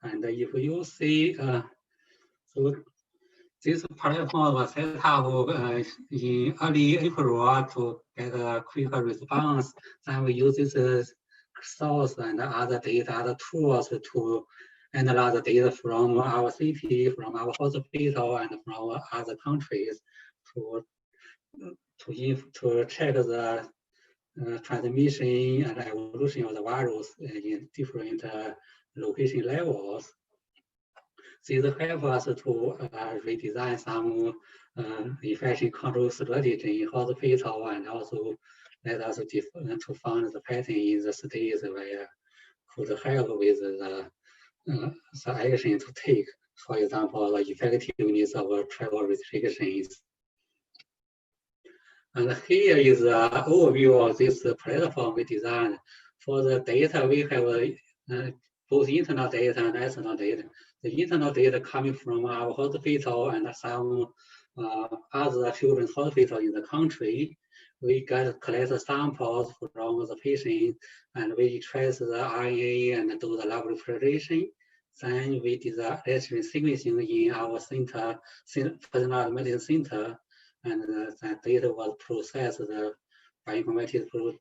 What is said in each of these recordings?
And if you see, so this platform was set up in early April to get a quicker response. Then we use this source and other data, other tools to analyze the data from our city, from our hospital, and from other countries to check the transmission and evolution of the virus in different location levels. This helps us to redesign some infection control strategy in hospital, and also let us to find the pattern in the states where could help with the action to take. For example, the effectiveness of travel restrictions. And here is an overview of this platform we designed. For the data, we have both internal data and external data. The internal data coming from our hospital and some other children's hospitals in the country. We collect samples from the patient, and we trace the RNA and do the library preparation. Then we do the sequencing in our center, personalized medicine center, and that data was processed by bioinformatics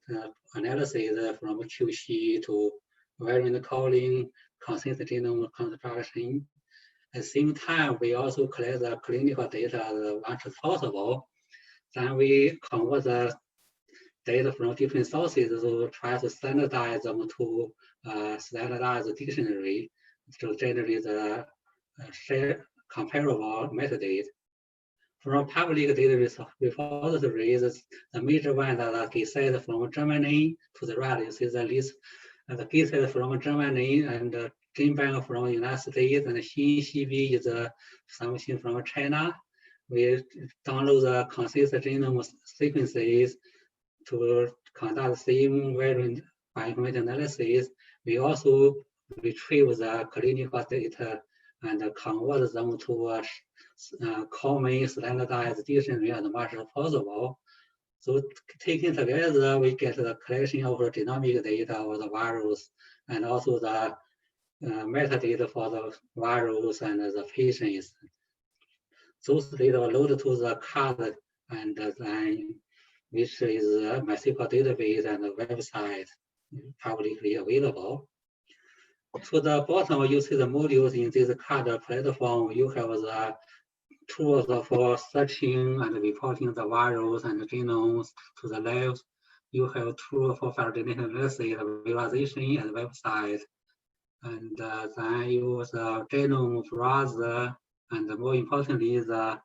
analysis from QC to variant calling, consistent genome construction. At the same time, we also collect the clinical data as much as possible. Then we convert the data from different sources to try to standardize them to standardize the dictionary to generate the comparable metadata. From public data repositories, the major ones are the set from Germany to the right. You see the list. The pieces from Germany and GenBank from the United States, and XinCV is something from China. We download the consistent genome sequences to conduct the same variant bioinformatics analysis. We also retrieve the clinical data and convert them to a common standardized dictionary as much as possible. So taken together, we get the collection of the genomic data of the virus and also the metadata for the virus and the patients. Those data are loaded to the card, and then which is a MySQL database and a website publicly available. To the bottom, you see the modules in this card platform. You have the tools for searching and reporting the virus and the genomes. To the left, you have tools for phylogenetic analysis, visualization, and website. And then you use the genome browser, and more importantly, to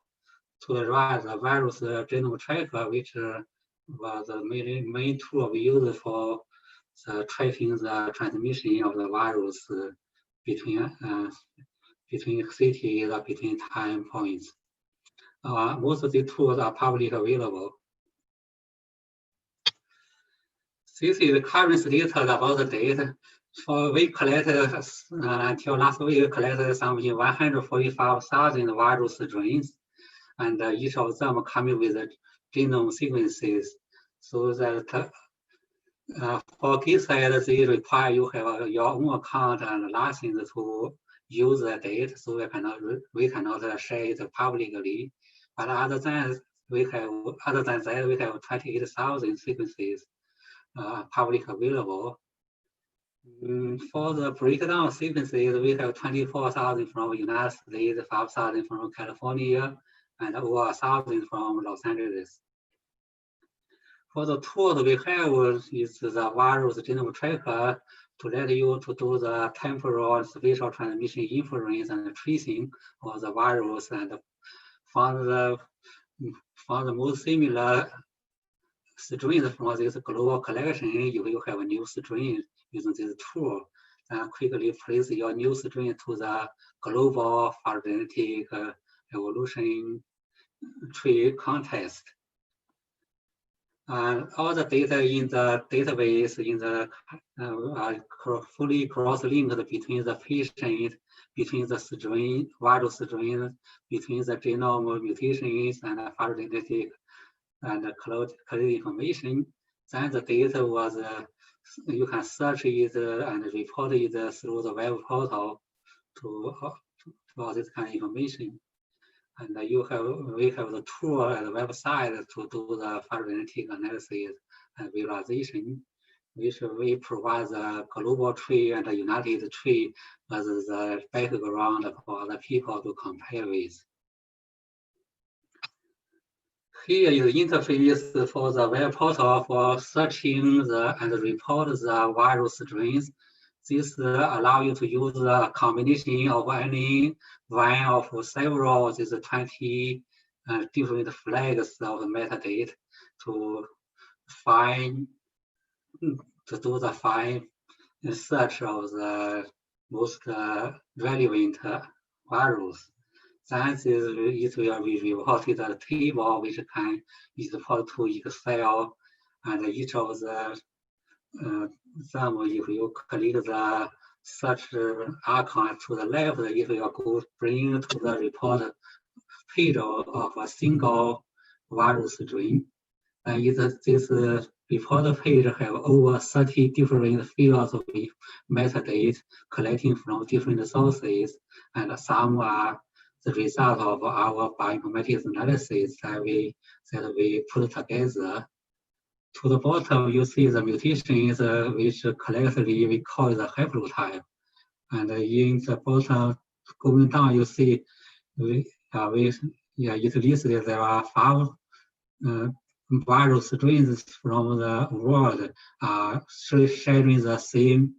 the right, the virus genome tracker, which was the main tool we use for tracking the transmission of the virus between cities or between time points. Most of the tools are publicly available. This is the current status about the data. We collected until last week, we collected something 145,000 virus strains, and each of them coming with genome sequences. So that for GitSide, they require you have your own account and license to use the data, so we cannot share it publicly. But other than that, we have 28,000 sequences publicly available. For the breakdown of sequences, we have 24,000 from the United States, 5,000 from California, and over 1,000 from Los Angeles. For the tools we have is the virus genome tracker to let you to do the temporal and spatial transmission inference and tracing of the virus, and found the most similar strains from this global collection. If you have a new strain using this tool, quickly place your new strain to the global phylogenetic evolution tree context. And all the data in the database are fully cross-linked between the patient, between the strain, virus strain, between the genome mutations and phylogenetic and coded information. Then the data was you can search it and report it through the web portal to all this kind of information. And we have the tool and the website to do the phylogenetic analysis and visualization, which we provide the global tree and the united tree as the background for other people to compare with. Here is the interface for the web portal for searching and report the virus strains. This allows you to use a combination of any one of several of these 20 different flags of metadata to do the fine search of the most relevant virus. Then it will be reported a table which can be put to Excel, and each of the some, if you click the search icon to the left, it will go bring to the report page of a single virus strain. And this report page have over 30 different fields of metadata collecting from different sources, and some are the result of our bioinformatics analysis that we put together. To the bottom, you see the mutations which collectively we call the haplotype. And in the bottom, going down, you see it listed there are 5 virus strains from the world sharing the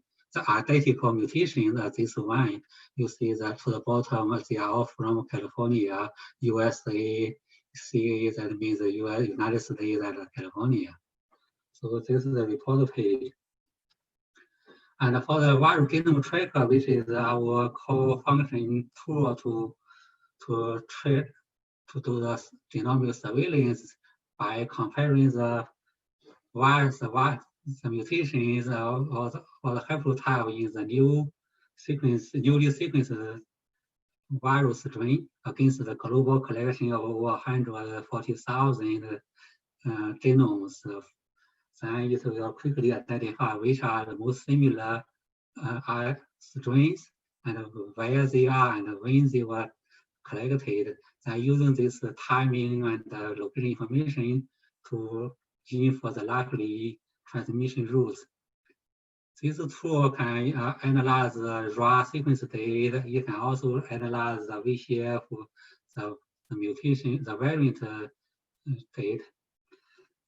identical mutation as this one. You see that to the bottom, they are all from California, USA, CA, that means the United States and California. So this is the report page. And for the virus genome tracker, which is our core function tool to do the genomic surveillance by comparing the virus, the mutations or the haplotype in the newly sequenced virus strain against the global collection of over 140,000 genomes. Then it will quickly identify which are the most similar strains and where they are and when they were collected. Then using this timing and location information to infer the likely transmission routes. This tool can analyze the raw sequence data. It can also analyze the VCF, the mutation, the variant data.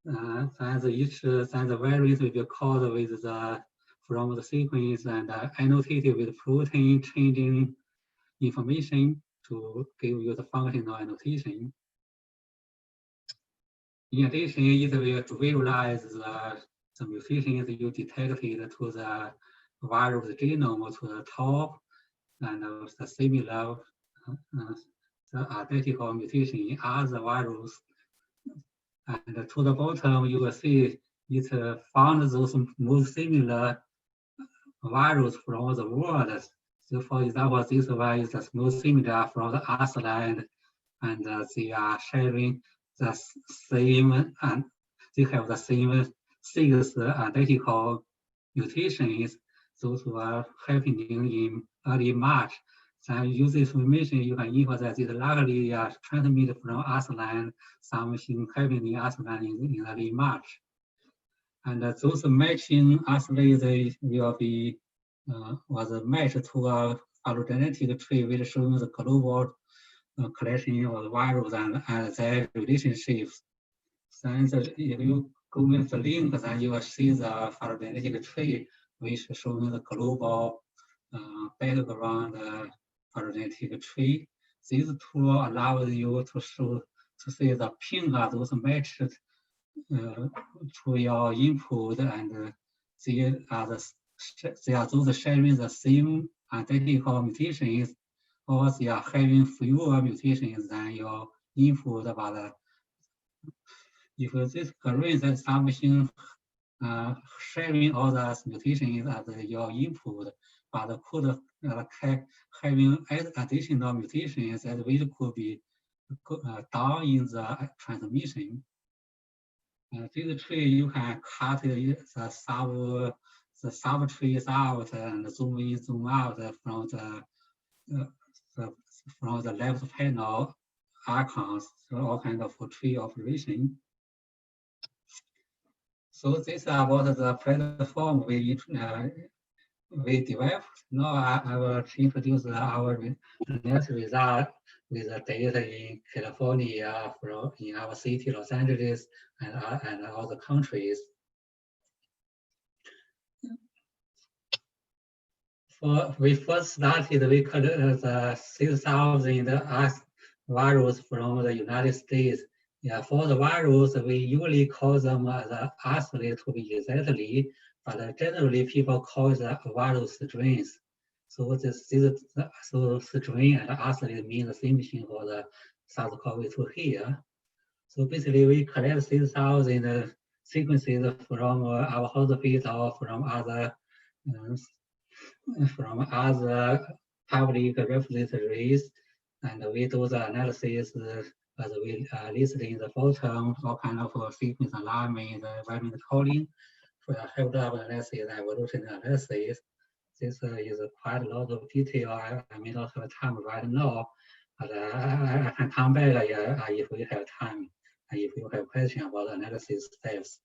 And the variant will be called with from the sequence and annotated with protein changing information to give you the functional annotation. In addition, it will visualize the mutations you detected to the virus genome to the top, and the similar, the identical mutation in other viruses. And to the bottom, you will see it found those most similar viruses from the world. So, for example, this one is the most similar from the Iceland, and they are sharing the same, and they have the same 6 identical mutations. Those were happening in early March. So use this information, you can infer that it likely transmitted from Iceland, something happening in Iceland in early March. And those matching assays will be was matched to a phylogenetic tree which shows the global collection of the virus and their relationships. Then if you go with the link, then you will see the phylogenetic tree which shows the global background phylogenetic tree. This tool allows you to see the ping are those matched to your input, and they are those sharing the same identical mutations, or they are having fewer mutations than your input. But if this green, then something sharing all those mutations as your input, but could having additional mutations that which could be down in the transmission. This tree you can cut the sub trees out and zoom in, zoom out from the from the left panel icons, so all kind of tree operation. So this is about the platform we developed. Now I will introduce our next result with the data in California, from in our city, Los Angeles, and other countries. We first started, we collected the 6,000 virus from the United States. Yeah, for the virus, we usually call them the isolate to be exactly, but generally people call the virus strains. So so strain and isolate mean the same thing for the SARS-CoV-2 here. So basically, we collect 6,000 sequences from our hospital, from other public repositories, and we do the analysis as we listed in the bottom, all kind of sequence alignment, variant calling for the haplotype analysis and evolution analysis. This is quite a lot of detail. I may not have time right now, but I can come back if we have time, and if you have questions about analysis steps.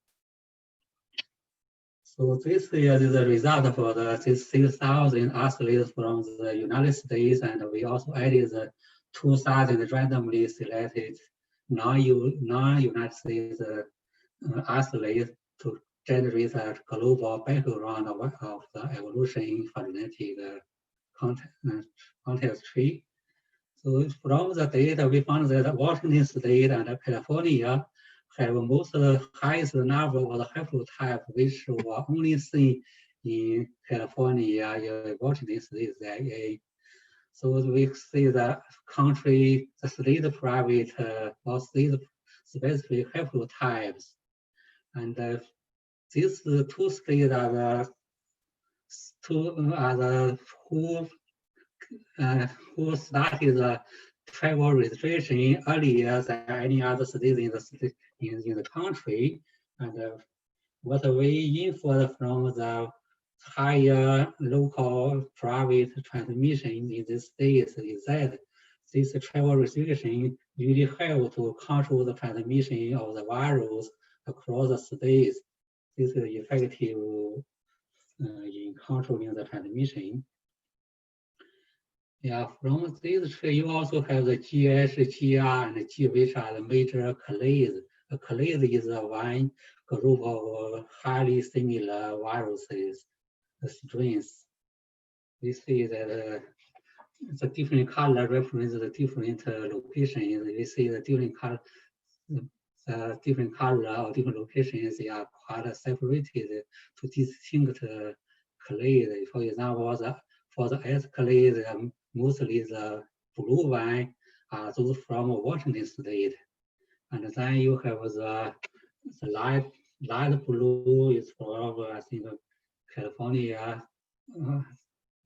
So this is the result for this 6,000 isolates from the United States, and we also added the 2,000 randomly selected non-United States isolates to generate a global background of the evolution phylogenetic context tree. So from the data, we found that Washington State and California have most highest number of the haplotype, which were only seen in California, in Washington State, So we see the country, the state private or state specific haplotypes. And these two states are the who started the travel restriction earlier than any other cities in the country. And what we infer from the higher local private transmission in these states is that this travel restriction really help to control the transmission of the virus across the states. This is effective in controlling the transmission. Yeah, from this tree, you also have the GH, GR, and G, which are the major clades. A clade is one group of highly similar viruses, the strains. We see that the different color represents the different locations. We see the different color or different locations, they are quite separated to distinct clades. For example, for the S clade, mostly the blue one are those from Washington State. And then you have the light blue is from, I think, California.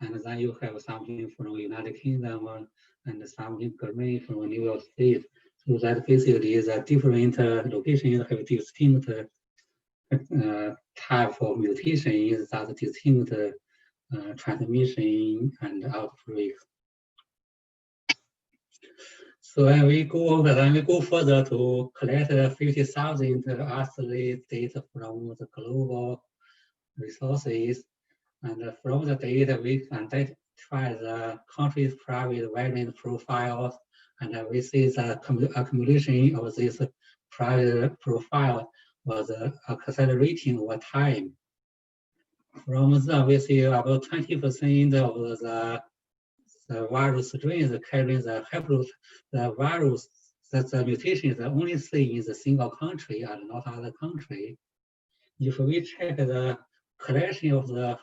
And then you have something from United Kingdom and something green from New York State. So that basically is a different location have distinct type of mutation, that distinct transmission and outbreaks. So when we go further to collect 50,000 isolate data from the global resources, and from the data we identify the country's private variant profiles, and we see the accumulation of this private profile was accelerating over time. From there, we see about 20% of the virus strains carrying the virus, that the mutation is only seen in the single country and not other country. If we check the collection of the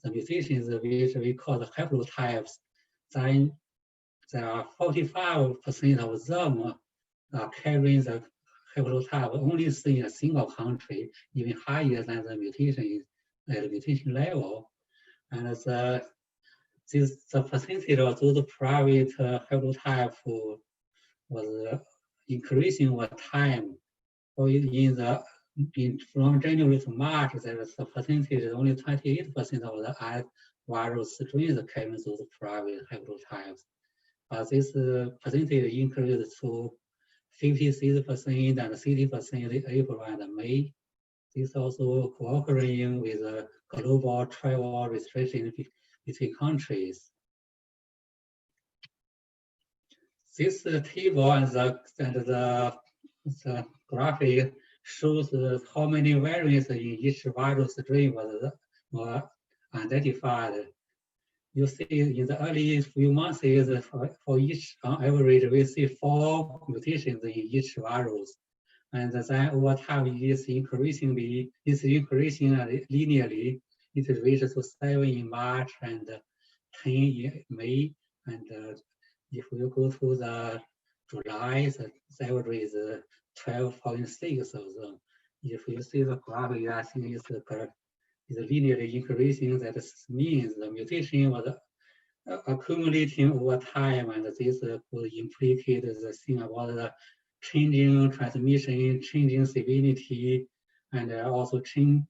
mutations which we call the haplotypes, then there are 45% of them are carrying the haplotype only seen in a single country, even higher than the mutation at the mutation level. And the percentage of those private haplotype was increasing over time. So from January to March, there is a percentage only 28% of the virus strains carrying those private haplotypes. But this percentage increased to 56% and 60% in April and May. This also cooperating with global travel restrictions between countries. This table and the graphic shows how many variants in each virus strain were identified. You see in the early few months, for each, on average, we see 4 mutations in each virus. And then over time, it's increasing linearly. It reaches to 7 in March and 10 in May. And if you go to the July, the average is 12.6 of them. If you see the graph, I think it's linearly increasing. That means the mutation was accumulating over time, and this could implicate the thing about the changing transmission, changing severity, and also change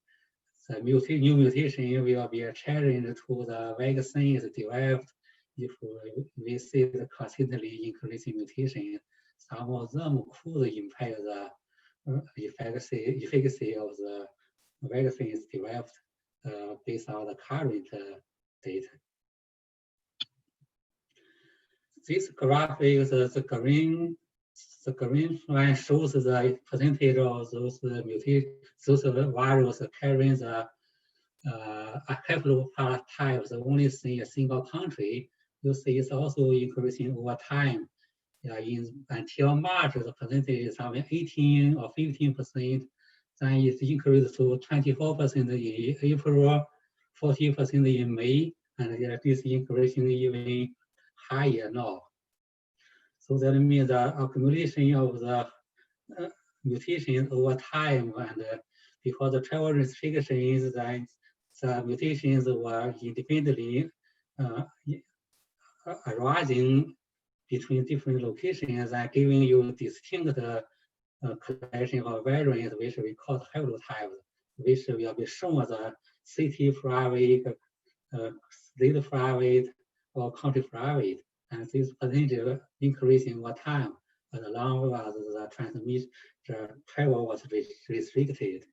the new mutation will be a challenge to the vaccines developed if we see the consistently increasing mutation. Some of them could impact the efficacy of the vaccines developed based on the current data. This graph is the green line shows the percentage of those virus carrying the haplotypes only in a single country. You see it's also increasing over time. Until March, the percentage is around 18 or 15%. Then it increased to 24% in April, 40% in May, and it is increasing even higher now. So that means the accumulation of the mutations over time, and because the travel restrictions, then the mutations were independently arising between different locations and giving you distinct collection of variants, which we call haplotypes, which will be shown as a city private, state private, or country private. And this percentage increasing over time, as long as the transmission, the travel was restricted.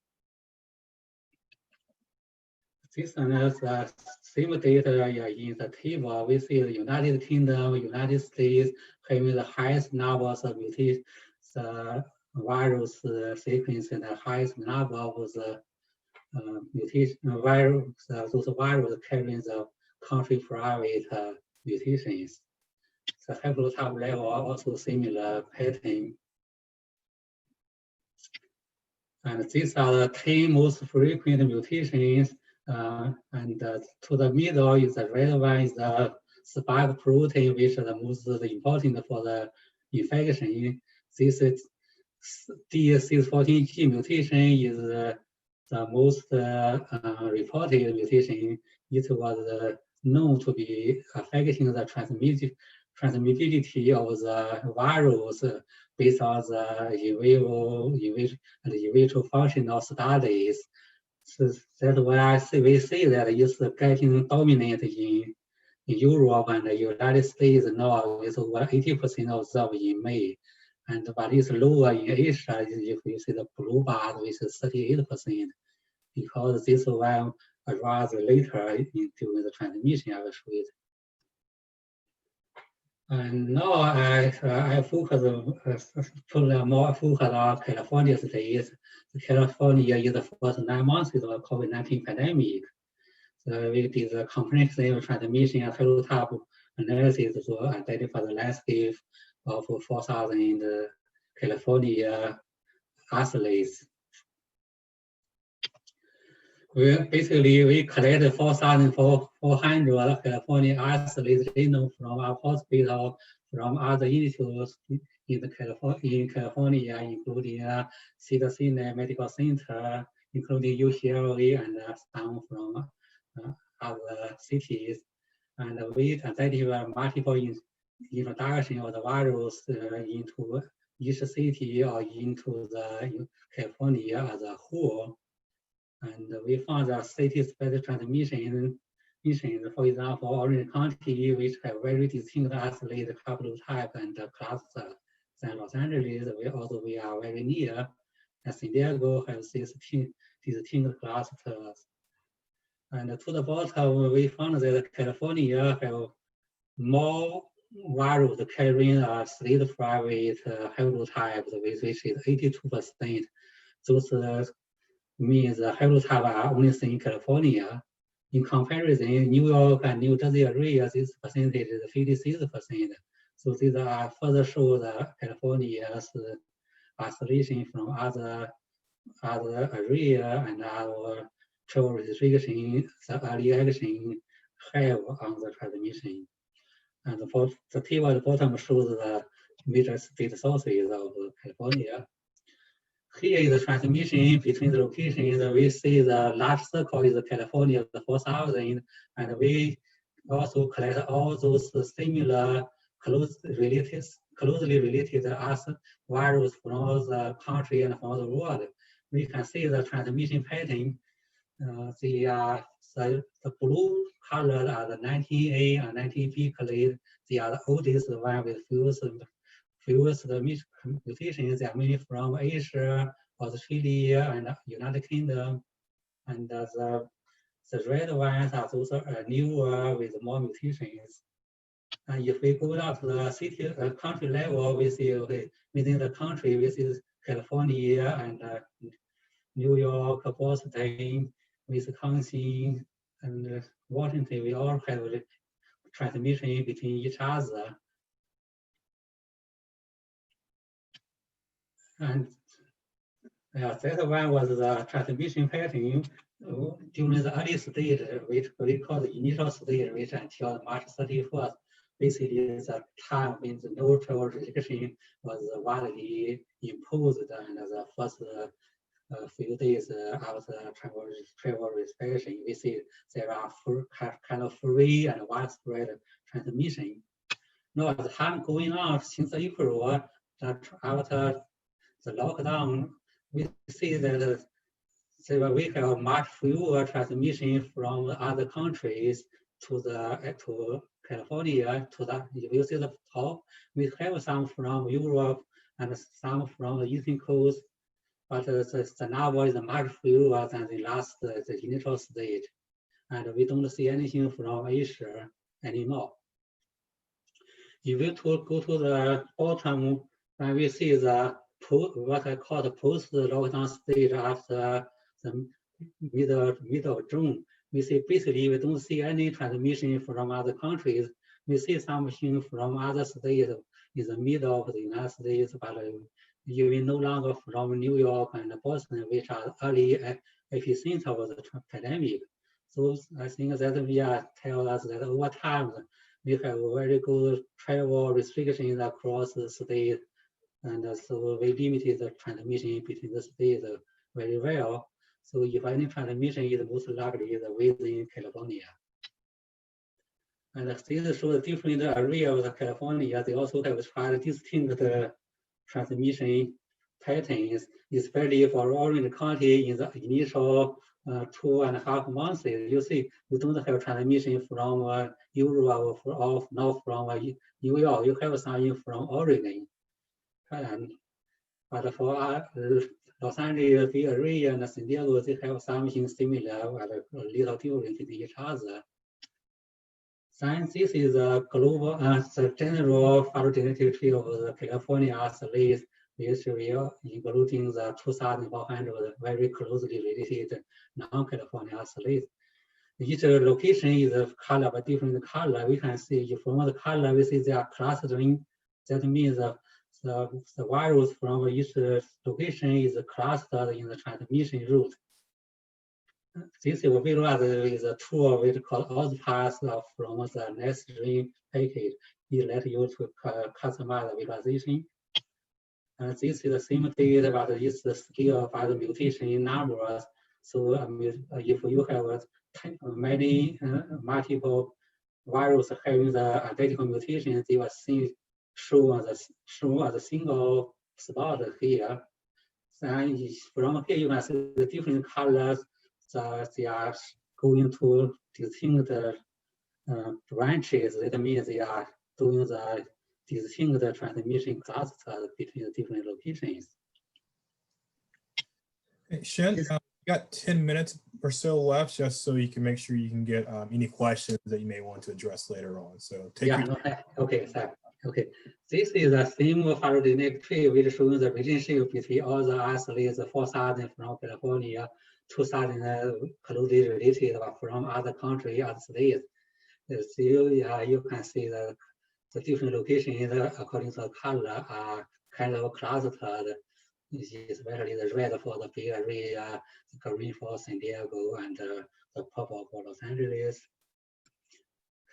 This is the same data in the table. We see the United Kingdom, United States having the highest numbers of mutations, the virus sequence, and the highest number of the mutation virus, those viruses carrying the country private mutations. The haplotype level are also similar pattern. And these are the 10 most frequent mutations. And to the middle is the red one, is the spike protein, which is the most important for the infection. This is D614G mutation is the most reported mutation. It was known to be affecting the transmissibility of the virus based on the in vitro functional studies. So that's why we see that it's getting dominant in Europe and the United States now, with over 80% of them in May. But it's lower in Asia if you see the blue bar, which is 38%, because this one arrives later during the transmission of it. And now I put more focus on California states. California is the first 9 months of the COVID-19 pandemic. So we did the comprehensive transmission and haplotype analysis to identify the landscape of 4,000 California isolates. We collected 4,400 California isolates genome from our hospital, from other institutes in California, including Cedar-Sinai Medical Center, including UCLA, and some from other cities. And we identified multiple introduction of the virus into each city or into the California as a whole. And we found that city-specific transmission transmissions. For example, Orange County, which have very distinct isolate haplotype and cluster, than Los Angeles, although we are very near, and San Diego has distinct clusters. And to the bottom, we found that California have more virus carrying a slate private haplotypes, which is 82%. Those means the haplotypes are only seen in California. In comparison, New York and New Jersey areas, this percentage is 56%. So these are further show that California's isolation from other area and our travel restriction, the early action have on the transmission. And for the table at the bottom shows the major state sources of California. Here is the transmission between the locations. We see the large circle is California, the 4,000, and we also collect all those similar closely related virus from the country and from the world. We can see the transmission pattern. The blue color are the 19A and 19B clade. They are the oldest one with fewest mutations. They are mainly from Asia, Australia, and United Kingdom. And the red ones are those newer with more mutations. And if we go down to the city, country level, we see within the country, we see California and New York, Boston, Wisconsin, and Washington. We all have transmission between each other. And that one was the transmission pattern during the early stage, which we call the initial stage, which until March 31st. Basically, the time when the no travel restriction was widely imposed, and the first few days after travel restriction, we see there are kind of free and widespread transmission. Now, as time going on since April, after the lockdown, we see that we have much fewer transmission from other countries to California. If you see the top, we have some from Europe and some from the eastern coast, but the number is much fewer than the initial stage, and we don't see anything from Asia anymore. If you go to the bottom, and we see what I call the post-lockdown stage after the middle of June. We see basically we don't see any transmission from other countries. We see something from other states in the middle of the United States, but even no longer from New York and Boston, which are early epicenter of the pandemic. So I think that we are tell us that over time we have very good travel restrictions across the state, and so we limited the transmission between the states very well. So if any transmission is most likely within California. And this shows different areas of California. They also have tried distinct transmission patterns, especially for Orange County in the initial 2.5 months. You see, you don't have transmission from Europe or not from New York. You have something from Oregon. But for Los Angeles, Bay Area, and San Diego, they have something similar, but a little different in each other. Then this is a global, the general phylogenetic tree of the California isolates, which will including the 2,400 very closely related non-California isolates. Each location is a color, but different color. We can see from the color, we see they are clustering. That means the virus from each location is clustered in the transmission route. This is visualized with a tool which is called outbreaks from the necessary package. It lets you to customize the visualization. And this is the same data, but it's the scale by the mutation numbers. So if you have many multiple viruses having the identical mutations, they will shown as a single spot here. And from here you can see the different colors. They are going to distinct branches. That means they are doing the distinct transmission clusters between the different locations. Hey, Shen, you got 10 minutes or so left, just so you can make sure you can get any questions that you may want to address later on. So take your time. Okay, sorry. Okay, this is the same phylogenetic tree which shows the relationship between all the isolates 4,000 from California, 2,000 closely related from other countries, other states. So you can see the different locations according to the color are kind of clustered, especially the red for the Bay Area, the green for San Diego, and the purple for Los Angeles.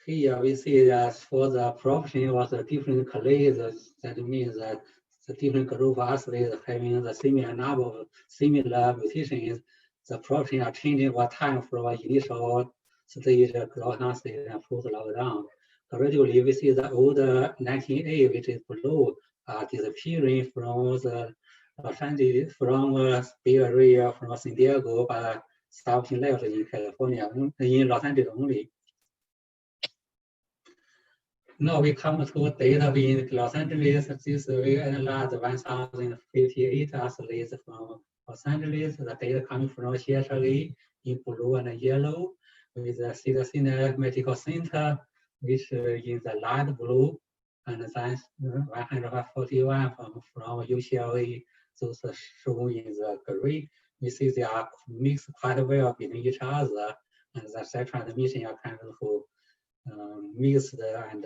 Here we see that for the proportion of the different clades, that means that the different group of isolates having the similar number of similar mutations, the proportion are changing over time from initial stage, lockdown stage, and post-lockdown. Gradually, we see the older 19A, which is blue, disappearing from the Los Angeles, from Bay Area, from San Diego, but stopping left in California, in Los Angeles only. Now we come to data in Los Angeles. This we analyzed 1,058 isolates from Los Angeles. The data coming from CHLA in blue and yellow, with the Cedar-Sinai Medical Center, which is the light blue, and then 141 from UCLA, those shown in the gray. We see they are mixed quite well between each other, and the cell transmission are kind of mixed, and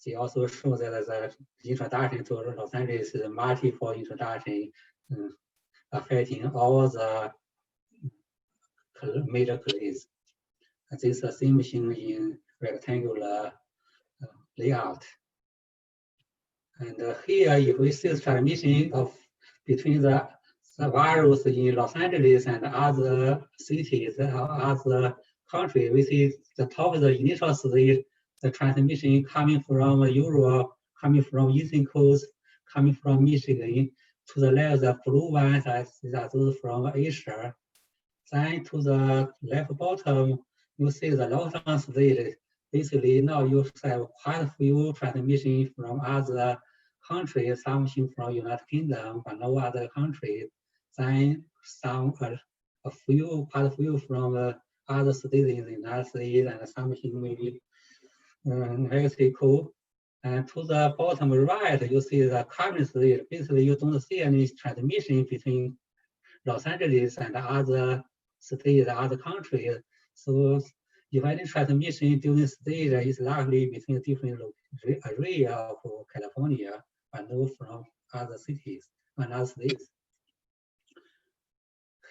they also show that the introduction to Los Angeles is a multiple introduction affecting all the major clades. This is the same thing in rectangular layout. And here, if we see the transmission of between the virus in Los Angeles and other cities or other countries, we see the top of the initial stage, the transmission coming from Europe, coming from Eastern Coast, coming from Michigan, to the left, the blue ones are those from Asia. Then to the left bottom, you see the lockdown stage. Basically, now you have quite a few transmission from other countries, something from United Kingdom, but no other country. Then some, quite a few from other states in the United States, and something maybe Mexico. And to the bottom right, you see the current state. Basically, you don't see any transmission between Los Angeles and other states, other countries. So if any transmission during stage is likely between different area of California, but no from other cities and other states.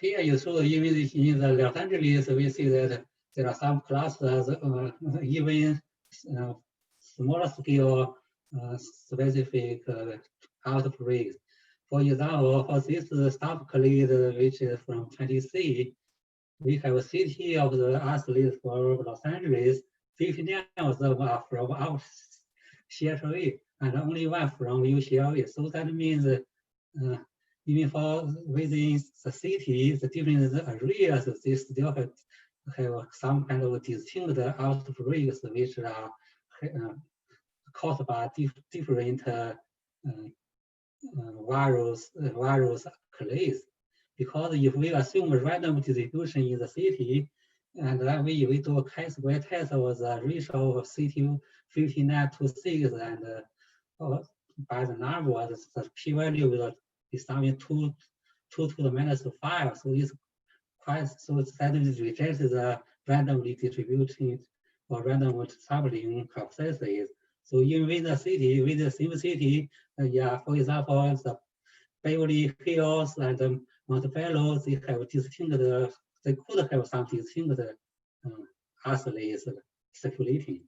Here you saw even in the Los Angeles, we see that there are some clusters, even smaller scale specific outbreaks. For example, for this stop clade, which is from 20C, we have a city of the isolates for Los Angeles. 59 of them are from our CHLA, and only one from UCLA. So that means even for within the city, the different areas, they still have some kind of distinct outbreaks which are caused by different virus clades. Because if we assume a random distribution in the city, and then we do a chi-square test of the ratio of CT 59 to 6, and by the number, the p-value will be something 2 to the minus 5. So it's quite, so that rejects the randomly distributed or random sampling hypothesis. So even with the city, with the same city, yeah, for example, the Beverly Hills and Montebello, they have distinct, they could have some distinct isolates circulating.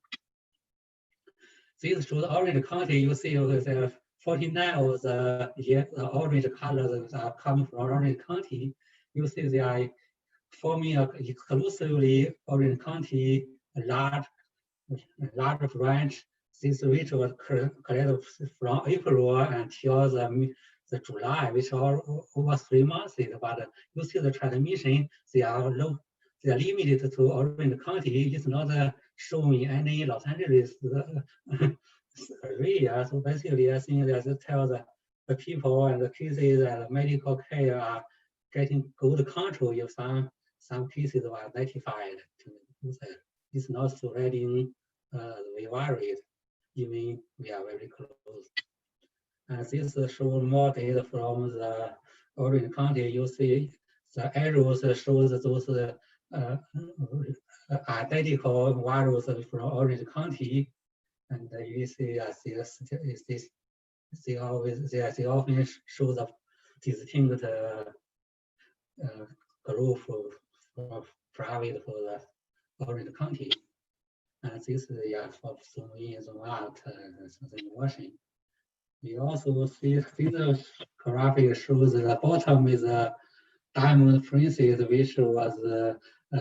This shows Orange County. You see there 49 of the orange colors are coming from Orange County. You see they are forming exclusively Orange County large branch. This which was collected from April until the July, which are over 3 months. But you see the transmission, they are low, they are limited to Orange County. It's not showing any Los Angeles area. So basically, I think that tells the people and the cases and the medical care are getting good control if some cases are identified. It's not spreading we worried, even we are very close. And this shows more data from the Orange County. You see the arrows shows those identical virus from Orange County, and you see they often show the distinct group for private for the Orange County. And this is for zoom in, zoom out, something washing. We also see this graphic shows the bottom is a diamond princess, which was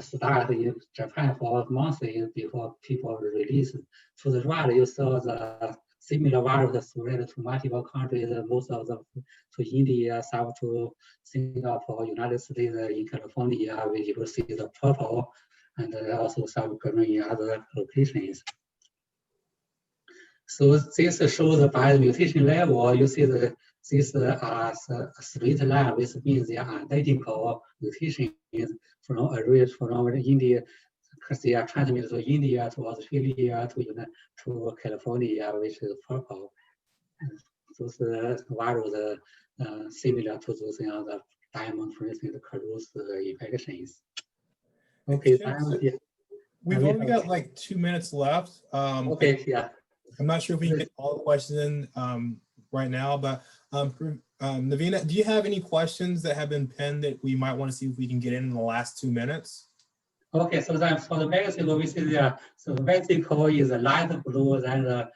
started in Japan for months before people were released. To the right, you saw the similar virus spread to multiple countries, most of them to India, some to Singapore, United States, in California, where you will see the purple, and also some green in other locations. So this shows by the mutation level, you see that these are straight line, which means they are identical mutations from arrays from India, because they are transmitted to India, to Australia, to California, which is purple. And those viruses similar to those the diamond princess cruise infections. Okay, we've only got like 2 minutes left. Okay, yeah. I'm not sure if we can get all the questions in right now, but Navina, do you have any questions that have been penned that we might want to see if we can get in the last 2 minutes? Okay, so then for the Mexico, we see there. So Mexico is a light blue, then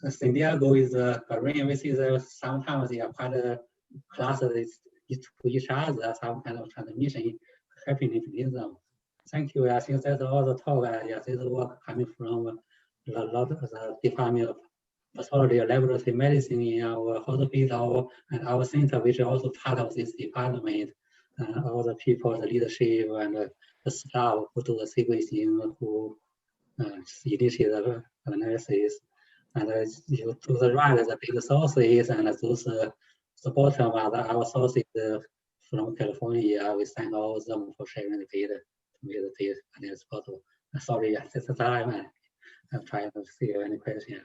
San Diego is green. We see that sometimes they are quite clustered to each other, some kind of transmission happening between them. Thank you. I think that's all the talk. Yeah, this work coming from a lot of the Department of Pathology, Laboratory Medicine in our hospital and our center, which is also part of this department. All the people, the leadership, and the staff who do the sequencing, who initiate the analysis. And you to the right, the big sources, and those the bottom are our sources from California. We thank all of them for sharing the data to make the data as possible. Sorry, that's the time. I'm trying to see any question.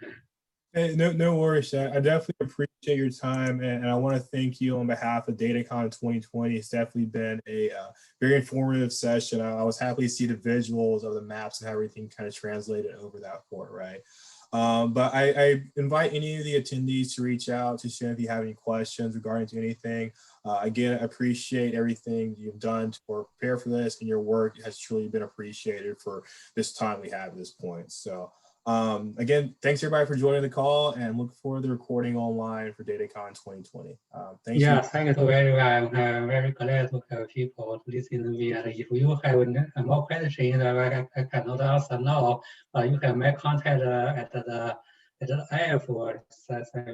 Hey, no worries. I definitely appreciate your time, and I want to thank you on behalf of DataCon 2020. It's definitely been a very informative session. I was happy to see the visuals of the maps and how everything kind of translated over that port, right? But I invite any of the attendees to reach out to Shen if you have any questions regarding to anything. Again, I appreciate everything you've done to prepare for this, and your work has truly been appreciated for this time we have at this point. So again, thanks everybody for joining the call, and look forward to the recording online for DataCon 2020. Thank you. Yeah, thank you very much. I'm very glad to have people listen to me. And if you have more questions, I cannot answer now, but you can make contact at the IF, so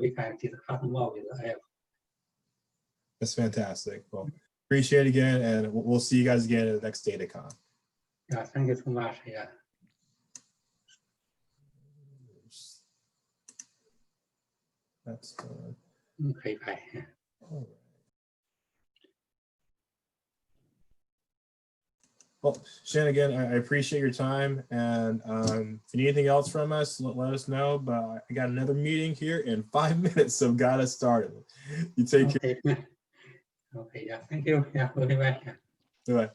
we can discuss more with the IF. That's fantastic. Well, appreciate it again, and we'll see you guys again at the next DataCon. Yeah, thank you so much. Yeah. That's okay, bye. All right. Well, Shen, again, I appreciate your time, and if you need anything else from us, let us know. But I got another meeting here in 5 minutes, so got us started. You take care. Okay, yeah, thank you. Yeah, we'll be back. Bye-bye.